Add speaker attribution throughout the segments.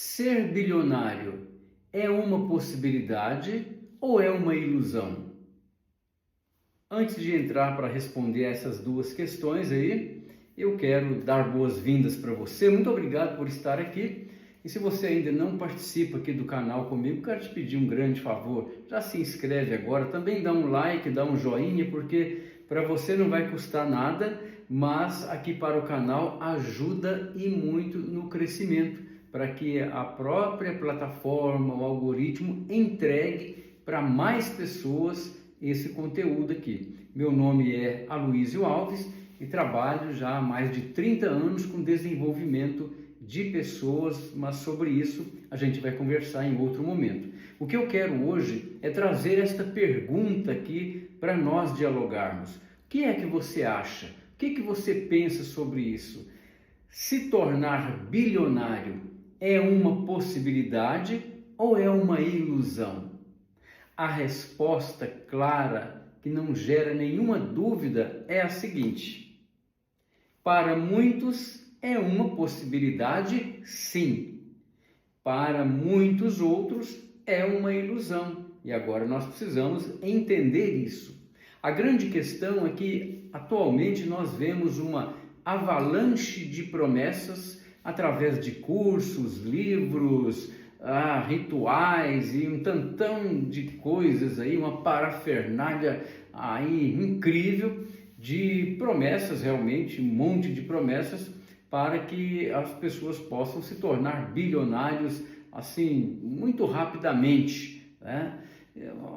Speaker 1: Ser bilionário é uma possibilidade ou é uma ilusão? Antes de entrar para responder essas duas questões aí, eu quero dar boas-vindas para você. Muito obrigado por estar aqui. E se você ainda não participa aqui do canal comigo, quero te pedir um grande favor. Já se inscreve agora, também dá um like, dá um joinha, porque para você não vai custar nada, mas aqui para o canal ajuda e muito no crescimento, para que a própria plataforma, o algoritmo entregue para mais pessoas esse conteúdo aqui. Meu nome é Aloysio Alves e trabalho já há mais de 30 anos com desenvolvimento de pessoas, mas sobre isso a gente vai conversar em outro momento. O que eu quero hoje é trazer esta pergunta aqui para nós dialogarmos. O que é que você acha? O que você pensa sobre isso? Se tornar bilionário é uma possibilidade ou é uma ilusão? A resposta clara, que não gera nenhuma dúvida, é a seguinte: para muitos é uma possibilidade, sim. Para muitos outros é uma ilusão. E agora nós precisamos entender isso. A grande questão é que atualmente nós vemos uma avalanche de promessas através de cursos, livros, rituais e um tantão de coisas aí, uma parafernália aí incrível de promessas, realmente um monte de promessas para que as pessoas possam se tornar bilionários assim muito rapidamente, né?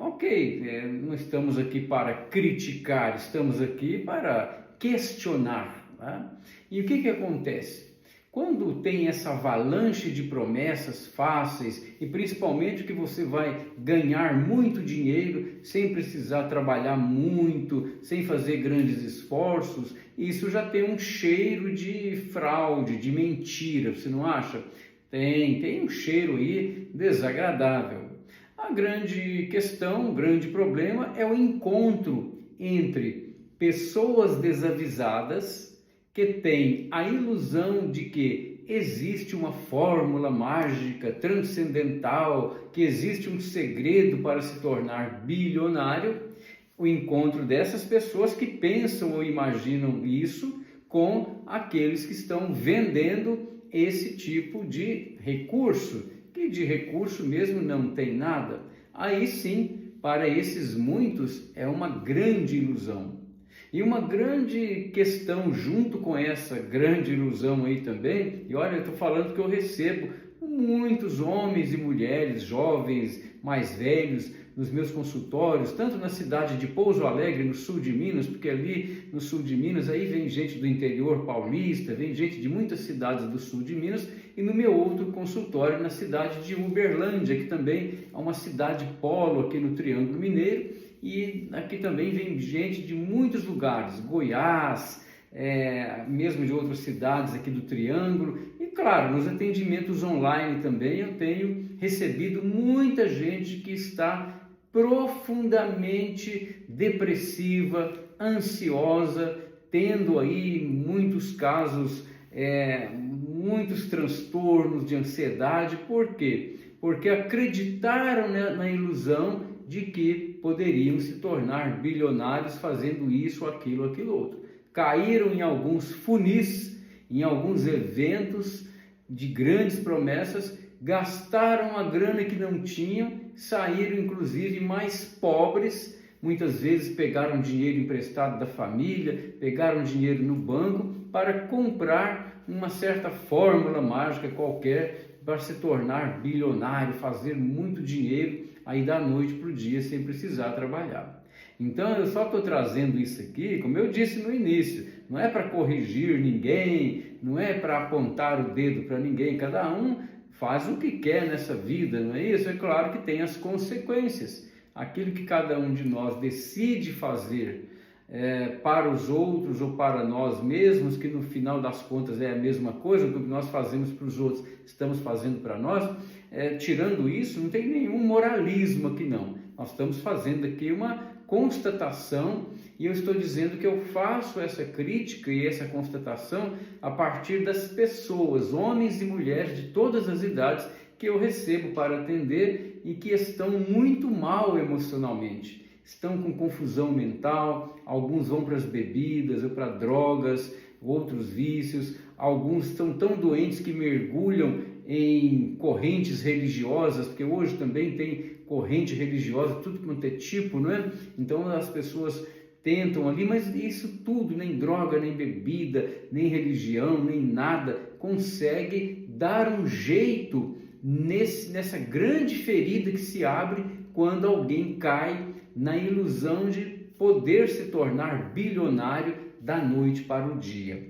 Speaker 1: Ok, não estamos aqui para criticar, estamos aqui para questionar, né? E o que acontece? Quando tem essa avalanche de promessas fáceis e principalmente que você vai ganhar muito dinheiro sem precisar trabalhar muito, sem fazer grandes esforços, isso já tem um cheiro de fraude, de mentira, você não acha? Tem um cheiro aí desagradável. A grande questão, o grande problema é o encontro entre pessoas desavisadas que têm a ilusão de que existe uma fórmula mágica, transcendental, que existe um segredo para se tornar bilionário, o encontro dessas pessoas que pensam ou imaginam isso com aqueles que estão vendendo esse tipo de recurso, que de recurso mesmo não tem nada. Aí sim, para esses muitos é uma grande ilusão. E uma grande questão junto com essa grande ilusão aí também, e olha, eu estou falando que eu recebo muitos homens e mulheres, jovens, mais velhos, nos meus consultórios, tanto na cidade de Pouso Alegre, no sul de Minas, porque ali no sul de Minas aí vem gente do interior paulista, vem gente de muitas cidades do sul de Minas, e no meu outro consultório na cidade de Uberlândia, que também é uma cidade polo aqui no Triângulo Mineiro, e aqui também vem gente de muitos lugares, Goiás, mesmo de outras cidades aqui do Triângulo. E claro, nos atendimentos online também eu tenho recebido muita gente que está profundamente depressiva, ansiosa, tendo aí muitos casos, muitos transtornos de ansiedade. Por quê? Porque acreditaram na ilusão de que poderiam se tornar bilionários fazendo isso, aquilo outro. Caíram em alguns funis, em alguns eventos de grandes promessas, gastaram a grana que não tinham, saíram inclusive mais pobres, muitas vezes pegaram dinheiro emprestado da família, pegaram dinheiro no banco para comprar uma certa fórmula mágica qualquer para se tornar bilionário, fazer muito dinheiro aí da noite para o dia sem precisar trabalhar. Então eu só estou trazendo isso aqui, como eu disse no início, não é para corrigir ninguém, não é para apontar o dedo para ninguém, cada um faz o que quer nessa vida, não é isso? É claro que tem as consequências, aquilo que cada um de nós decide fazer para os outros ou para nós mesmos, que no final das contas é a mesma coisa, o que nós fazemos para os outros, estamos fazendo para nós, tirando isso, não tem nenhum moralismo aqui não, nós estamos fazendo aqui uma constatação, e eu estou dizendo que eu faço essa crítica e essa constatação a partir das pessoas, homens e mulheres de todas as idades, que eu recebo para atender e que estão muito mal emocionalmente, estão com confusão mental, alguns vão para as bebidas ou para drogas, outros vícios, alguns estão tão doentes que mergulham em correntes religiosas, porque hoje também tem corrente religiosa, tudo quanto é tipo, não é? Então as pessoas tentam ali, mas isso tudo, nem droga, nem bebida, nem religião, nem nada, consegue dar um jeito nessa grande ferida que se abre quando alguém cai na ilusão de poder se tornar bilionário da noite para o dia.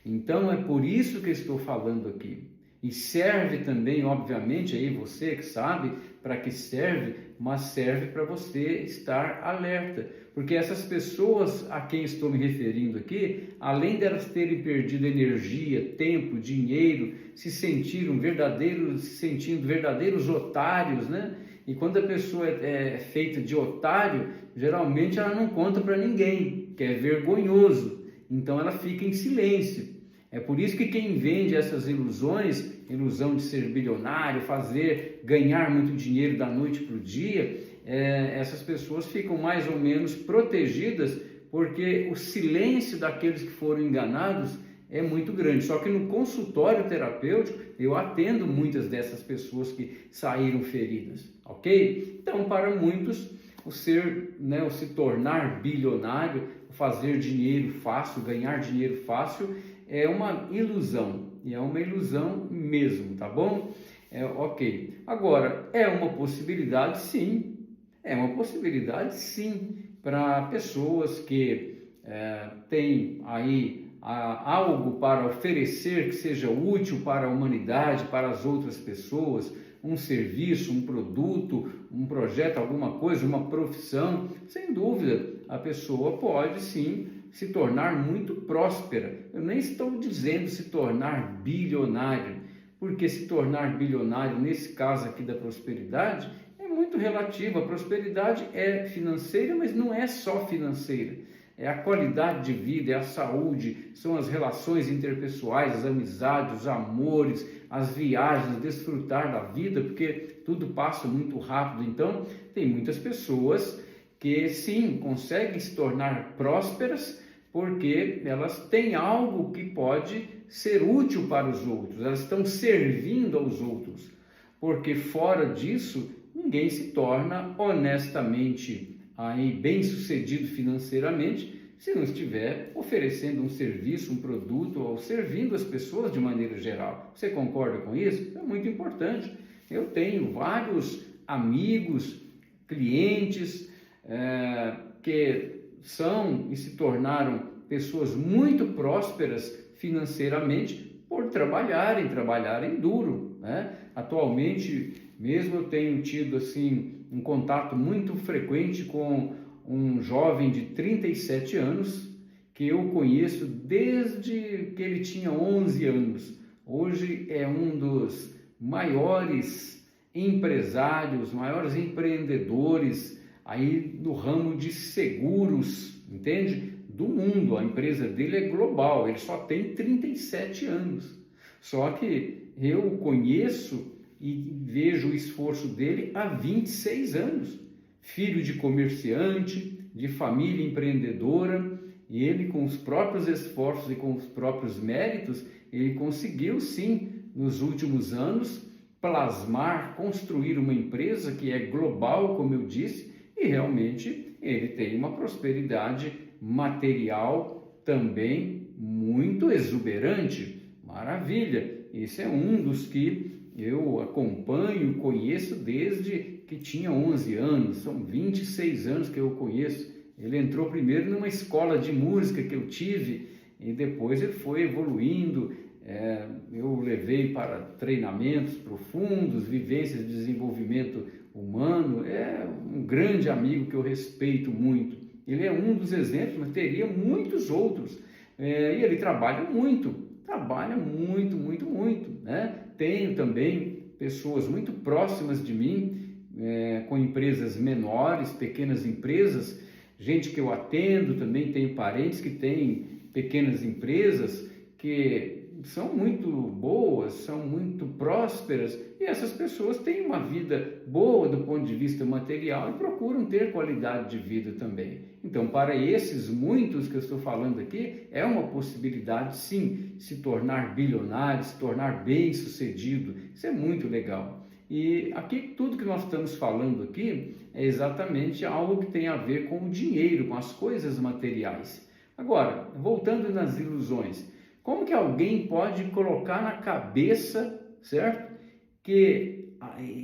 Speaker 1: Então é por isso que eu estou falando aqui. E serve também, obviamente, aí você que sabe para que serve, mas serve para você estar alerta. Porque essas pessoas a quem estou me referindo aqui, além delas terem perdido energia, tempo, dinheiro, se sentindo verdadeiros otários, né? E quando a pessoa é feita de otário, geralmente ela não conta para ninguém, que é vergonhoso. Então ela fica em silêncio. É por isso que quem vende essas ilusões, ilusão de ser bilionário, ganhar muito dinheiro da noite para o dia, essas pessoas ficam mais ou menos protegidas, porque o silêncio daqueles que foram enganados é muito grande. Só que no consultório terapêutico eu atendo muitas dessas pessoas que saíram feridas, ok? Então, para muitos, o se tornar bilionário, fazer dinheiro fácil, ganhar dinheiro fácil, é uma ilusão, e é uma ilusão mesmo, tá bom? Ok. Agora, é uma possibilidade sim, para pessoas que têm aí algo para oferecer que seja útil para a humanidade, para as outras pessoas, um serviço, um produto, um projeto, alguma coisa, uma profissão, sem dúvida, a pessoa pode sim se tornar muito próspera. Eu nem estou dizendo se tornar bilionário, porque se tornar bilionário, nesse caso aqui da prosperidade, é muito relativo. A prosperidade é financeira, mas não é só financeira. É a qualidade de vida, é a saúde, são as relações interpessoais, as amizades, os amores, as viagens, desfrutar da vida, porque tudo passa muito rápido. Então, tem muitas pessoas que sim, conseguem se tornar prósperas porque elas têm algo que pode ser útil para os outros, elas estão servindo aos outros, porque fora disso, ninguém se torna honestamente bem-sucedido financeiramente se não estiver oferecendo um serviço, um produto ou servindo as pessoas de maneira geral. Você concorda com isso? É muito importante. Eu tenho vários amigos, clientes que são e se tornaram pessoas muito prósperas financeiramente por trabalharem duro, né? Atualmente mesmo eu tenho tido assim um contato muito frequente com um jovem de 37 anos que eu conheço desde que ele tinha 11 anos. Hoje é um dos maiores empresários, maiores empreendedores aí no ramo de seguros, entende? Do mundo. A empresa dele é global, ele só tem 37 anos. Só que eu conheço e vejo o esforço dele há 26 anos. Filho de comerciante, de família empreendedora, e ele com os próprios esforços e com os próprios méritos, ele conseguiu sim, nos últimos anos, plasmar, construir uma empresa que é global, como eu disse, e realmente ele tem uma prosperidade material também muito exuberante. Maravilha! Esse é um dos que eu acompanho, conheço desde que tinha 11 anos, são 26 anos que eu conheço. Ele entrou primeiro numa escola de música que eu tive e depois ele foi evoluindo. Eu o levei para treinamentos profundos, vivências de desenvolvimento humano. É um grande amigo que eu respeito muito. Ele é um dos exemplos, mas teria muitos outros. E ele trabalha muito, né? Tenho também pessoas muito próximas de mim, com empresas menores, pequenas empresas, gente que eu atendo, também tenho parentes que têm pequenas empresas que são muito boas, são muito prósperas, e essas pessoas têm uma vida boa do ponto de vista material e procuram ter qualidade de vida também. Então, para esses muitos que eu estou falando aqui, é uma possibilidade sim, se tornar bilionário, se tornar bem-sucedido. Isso é muito legal. E aqui tudo que nós estamos falando aqui é exatamente algo que tem a ver com o dinheiro, com as coisas materiais. Agora, voltando nas ilusões, como que alguém pode colocar na cabeça, certo? Que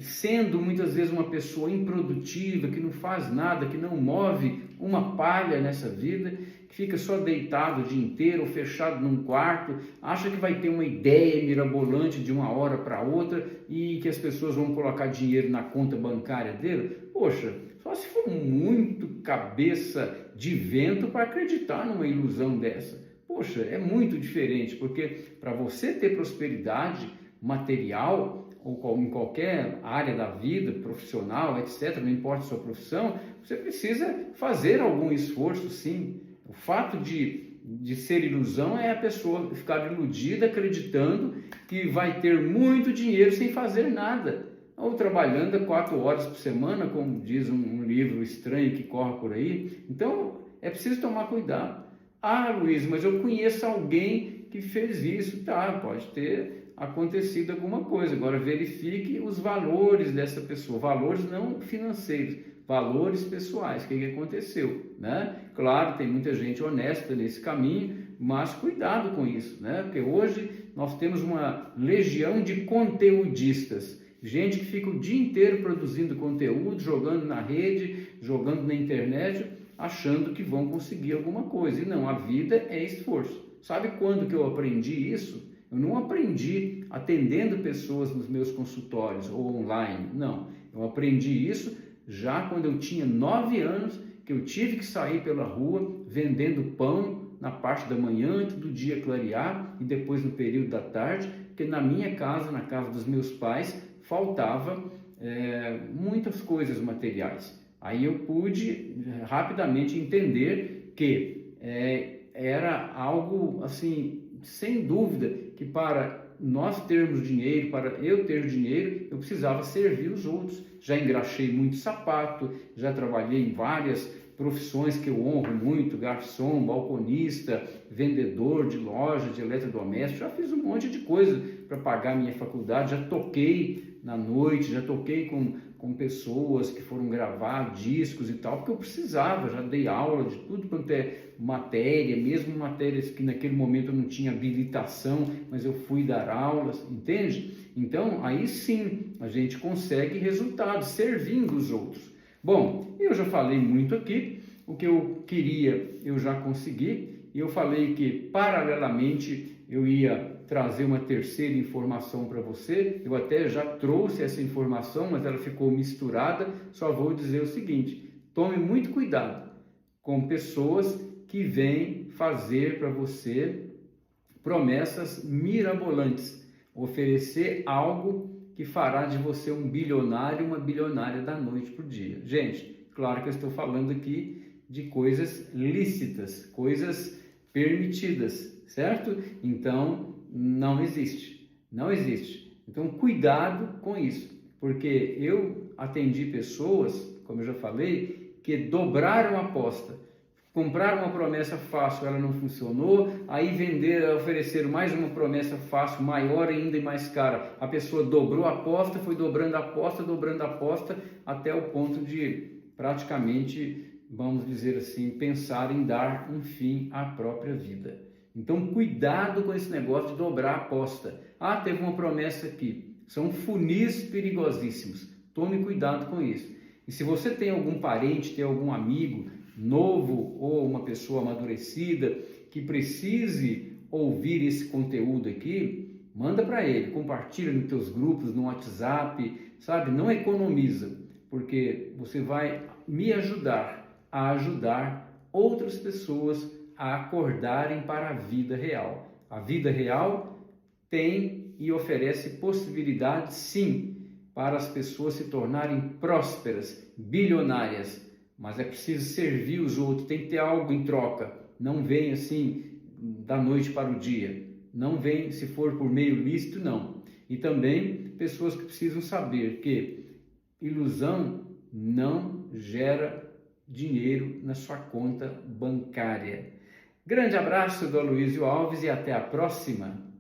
Speaker 1: sendo muitas vezes uma pessoa improdutiva, que não faz nada, que não move uma palha nessa vida, que fica só deitado o dia inteiro ou fechado num quarto, acha que vai ter uma ideia mirabolante de uma hora para outra e que as pessoas vão colocar dinheiro na conta bancária dele? Poxa, só se for muito cabeça de vento para acreditar numa ilusão dessa. Poxa, é muito diferente, porque para você ter prosperidade material, ou em qualquer área da vida, profissional, etc., não importa a sua profissão, você precisa fazer algum esforço, sim. O fato de ser ilusão é a pessoa ficar iludida, acreditando que vai ter muito dinheiro sem fazer nada, ou trabalhando 4 horas por semana, como diz um livro estranho que corre por aí. Então, é preciso tomar cuidado. Ah, Luiz, mas eu conheço alguém que fez isso. Tá, pode ter acontecido alguma coisa. Agora verifique os valores dessa pessoa, valores não financeiros, valores pessoais. O que aconteceu, né? Claro, tem muita gente honesta nesse caminho, mas cuidado com isso, né? Porque hoje nós temos uma legião de conteudistas, gente que fica o dia inteiro produzindo conteúdo, jogando na rede, jogando na internet, achando que vão conseguir alguma coisa. E não, a vida é esforço. Sabe quando que eu aprendi isso? Eu não aprendi atendendo pessoas nos meus consultórios ou online, não. Eu aprendi isso já quando eu tinha 9 anos, que eu tive que sair pela rua vendendo pão na parte da manhã, antes do dia clarear, e depois no período da tarde, porque na minha casa, na casa dos meus pais, faltava muitas coisas materiais. Aí eu pude rapidamente entender que era algo assim, sem dúvida, que para nós termos dinheiro, para eu ter dinheiro, eu precisava servir os outros. Já engraxei muito sapato, já trabalhei em várias profissões que eu honro muito, garçom, balconista, vendedor de loja de eletrodomésticos, já fiz um monte de coisa para pagar minha faculdade, já toquei na noite, já toquei com pessoas que foram gravar discos e tal, porque eu precisava, já dei aula de tudo quanto é matéria, mesmo matérias que naquele momento eu não tinha habilitação, mas eu fui dar aulas, entende? Então, aí sim, a gente consegue resultados, servindo os outros. Bom, eu já falei muito aqui, o que eu queria eu já consegui, e eu falei que paralelamente eu ia trazer uma terceira informação para você. Eu até já trouxe essa informação, mas ela ficou misturada. Só vou dizer o seguinte: tome muito cuidado com pessoas que vêm fazer para você promessas mirabolantes, oferecer algo que fará de você um bilionário, uma bilionária da noite para o dia. Gente, claro que eu estou falando aqui de coisas lícitas, coisas permitidas, certo? Então, não existe. Então, cuidado com isso, porque eu atendi pessoas, como eu já falei, que dobraram a aposta. Compraram uma promessa fácil, ela não funcionou, aí ofereceram mais uma promessa fácil, maior ainda e mais cara. A pessoa dobrou a aposta, foi dobrando a aposta, até o ponto de praticamente, vamos dizer assim, pensar em dar um fim à própria vida. Então, cuidado com esse negócio de dobrar a aposta. Ah, teve uma promessa aqui. São funis perigosíssimos. Tome cuidado com isso. E se você tem algum parente, tem algum amigo novo ou uma pessoa amadurecida que precise ouvir esse conteúdo aqui, manda para ele, compartilha nos teus grupos, no WhatsApp, sabe? Não economiza, porque você vai me ajudar a ajudar outras pessoas a acordarem para a vida real. A vida real tem e oferece possibilidades, sim, para as pessoas se tornarem prósperas, bilionárias, mas é preciso servir os outros, tem que ter algo em troca. Não vem assim da noite para o dia. Não vem se for por meio lícito, não. E também pessoas que precisam saber que ilusão não gera dinheiro na sua conta bancária. Grande abraço do Aloysio Alves e até a próxima!